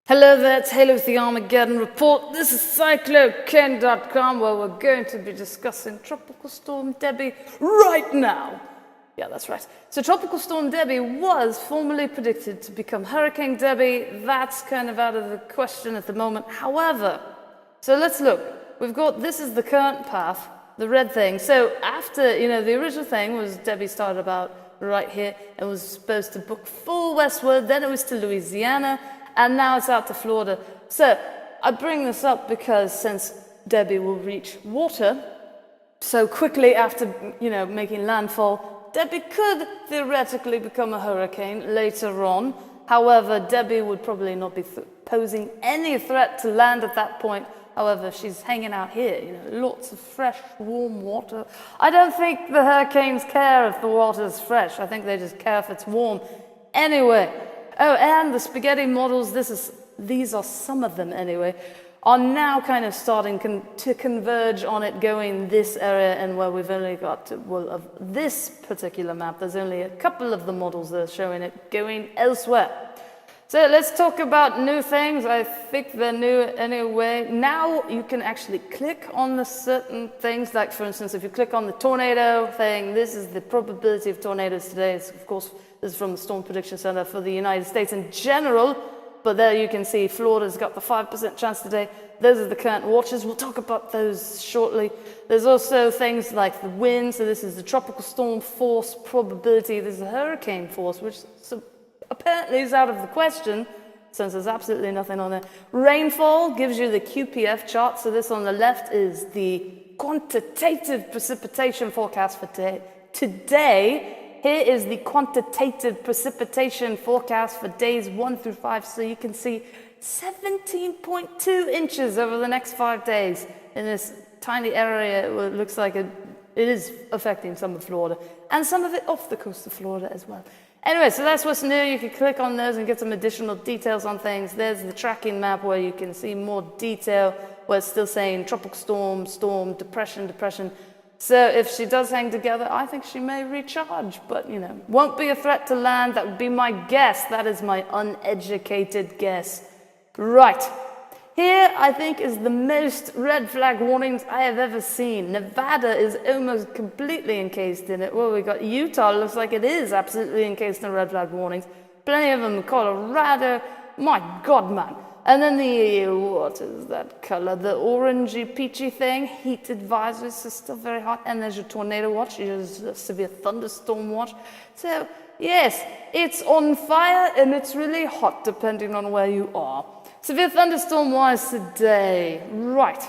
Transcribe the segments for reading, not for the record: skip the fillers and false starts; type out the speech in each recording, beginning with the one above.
Hello there, it's Halo with the Armageddon Report. This is CycloKen.com, where we're going to be discussing Tropical Storm Debby right now. Yeah, that's right. So Tropical Storm Debby was formerly predicted to become Hurricane Debby. That's kind of out of the question at the moment. However, so let's look. We've got, this is the current path, the red thing. So after, the original thing was Debby started about right here and was supposed to book full westward, then it was to Louisiana, and now it's out to Florida. So I bring this up because since Debby will reach water so quickly after, making landfall, Debby could theoretically become a hurricane later on. However, Debby would probably not be posing any threat to land at that point. However, she's hanging out here, lots of fresh, warm water. I don't think the hurricanes care if the water's fresh. I think they just care if it's warm. Anyway. Oh, and the spaghetti models, these are some of them anyway, are now kind of starting to converge on it going this area, and where we've only got, of this particular map, there's only a couple of the models that are showing it going elsewhere. So let's talk about new things. I think they're new anyway. Now you can actually click on the certain things, like for instance, if you click on the tornado thing, this is the probability of tornadoes today. It's, of course, this is from the Storm Prediction Center for the United States in general, but there you can see Florida's got the 5% chance today. Those are the current watches. We'll talk about those shortly. There's also things like the wind. So this is the tropical storm force probability. There's a hurricane force, which apparently is out of the question, since there's absolutely nothing on there. Rainfall gives you the QPF chart. So this on the left is the quantitative precipitation forecast for today. Here is the quantitative precipitation forecast for days 1 through 5. So you can see 17.2 inches over the next 5 days in this tiny area. It looks like it is affecting some of Florida and some of it off the coast of Florida as well. Anyway, so that's what's new. You can click on those and get some additional details on things. There's the tracking map where you can see more detail, where it's still saying tropical storm, storm, depression, depression. So if she does hang together, I think she may recharge, but, won't be a threat to land. That would be my guess. That is my uneducated guess. Right. Here, I think, is the most red flag warnings I have ever seen. Nevada is almost completely encased in it. Well, we got Utah. Looks like it is absolutely encased in red flag warnings. Plenty of them in Colorado. My God, man. And then what is that color? The orangey, peachy thing. Heat advisories are still very hot. And there's your tornado watch. There's a severe thunderstorm watch. So, yes, it's on fire and it's really hot depending on where you are. Severe thunderstorm-wise today, right.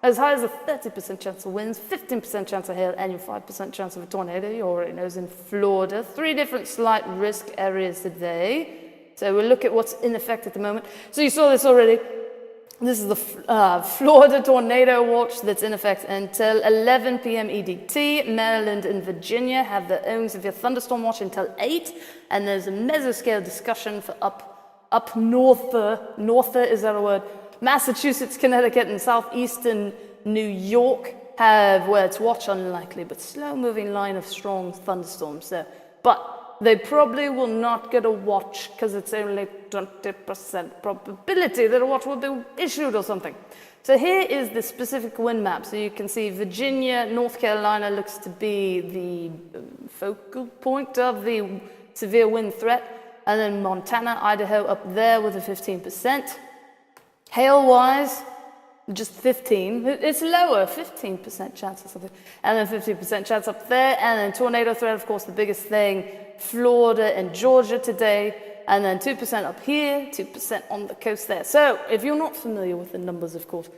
As high as a 30% chance of winds, 15% chance of hail, and your 5% chance of a tornado. You already know is in Florida. 3 different slight risk areas today. So we'll look at what's in effect at the moment. So you saw this already. This is the Florida tornado watch that's in effect until 11 p.m. EDT. Maryland and Virginia have their own severe thunderstorm watch until 8. And there's a mesoscale discussion for up norther, is that a word? Massachusetts, Connecticut, and southeastern New York have where it's watch unlikely, but slow-moving line of strong thunderstorms there. But they probably will not get a watch because it's only 20% probability that a watch will be issued or something. So here is the specific wind map. So you can see Virginia, North Carolina looks to be the focal point of the severe wind threat. And then Montana, Idaho up there with a 15%. Hail-wise, just 15. It's lower, 15% chance or something. And then 15% chance up there. And then tornado threat, of course, the biggest thing. Florida and Georgia today. And then 2% up here, 2% on the coast there. So if you're not familiar with the numbers, of course,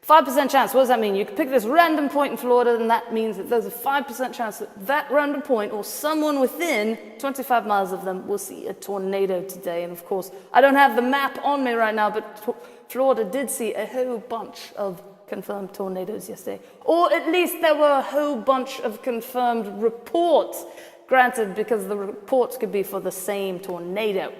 5% chance, what does that mean? You can pick this random point in Florida, and that means that there's a 5% chance that that random point or someone within 25 miles of them will see a tornado today. And of course, I don't have the map on me right now, but Florida did see a whole bunch of confirmed tornadoes yesterday. Or at least there were a whole bunch of confirmed reports. Granted, because the reports could be for the same tornado.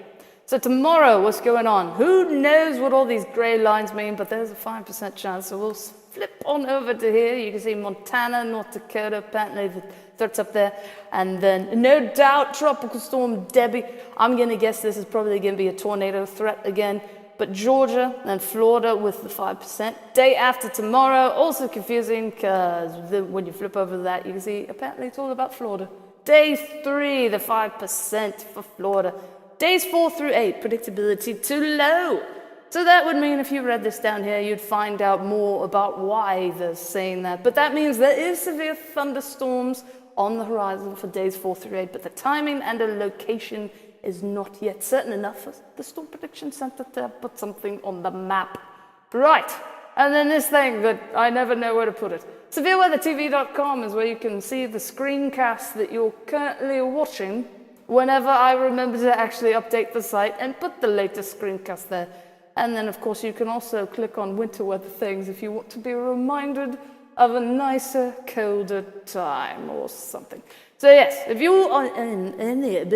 So tomorrow, what's going on? Who knows what all these gray lines mean, but there's a 5% chance. So we'll flip on over to here. You can see Montana, North Dakota, apparently the threat's up there. And then, no doubt, Tropical Storm Debby. I'm going to guess this is probably going to be a tornado threat again. but Georgia and Florida with the 5%. Day after tomorrow, also confusing because when you flip over that, you can see apparently it's all about Florida. Day 3, the 5% for Florida. Days 4 through 8, predictability too low. So that would mean if you read this down here, you'd find out more about why they're saying that. But that means there is severe thunderstorms on the horizon for days 4 through 8, but the timing and the location is not yet certain enough for the Storm Prediction Center to put something on the map. Right, and then this thing that I never know where to put it. SevereWeatherTV.com is where you can see the screencast that you're currently watching whenever I remember to actually update the site and put the latest screencast there. And then, of course, you can also click on winter weather things if you want to be reminded of a nicer, colder time or something. So yes, if you are in any of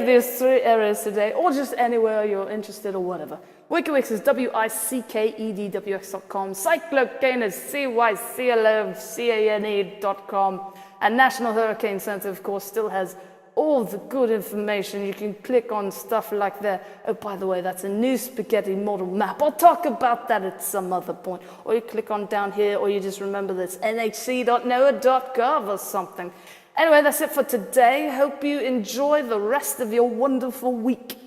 these 3 areas today, or just anywhere you're interested or whatever, WikiWix is WICKEDWX.com, Cyclocane is CYCLOCANE.com, and National Hurricane Center, of course, still has all the good information. You can click on stuff like that. Oh, by the way, that's a new spaghetti model map. I'll talk about that at some other point. Or you click on down here, or you just remember that's nhc.noaa.gov or something. Anyway, that's it for today. Hope you enjoy the rest of your wonderful week.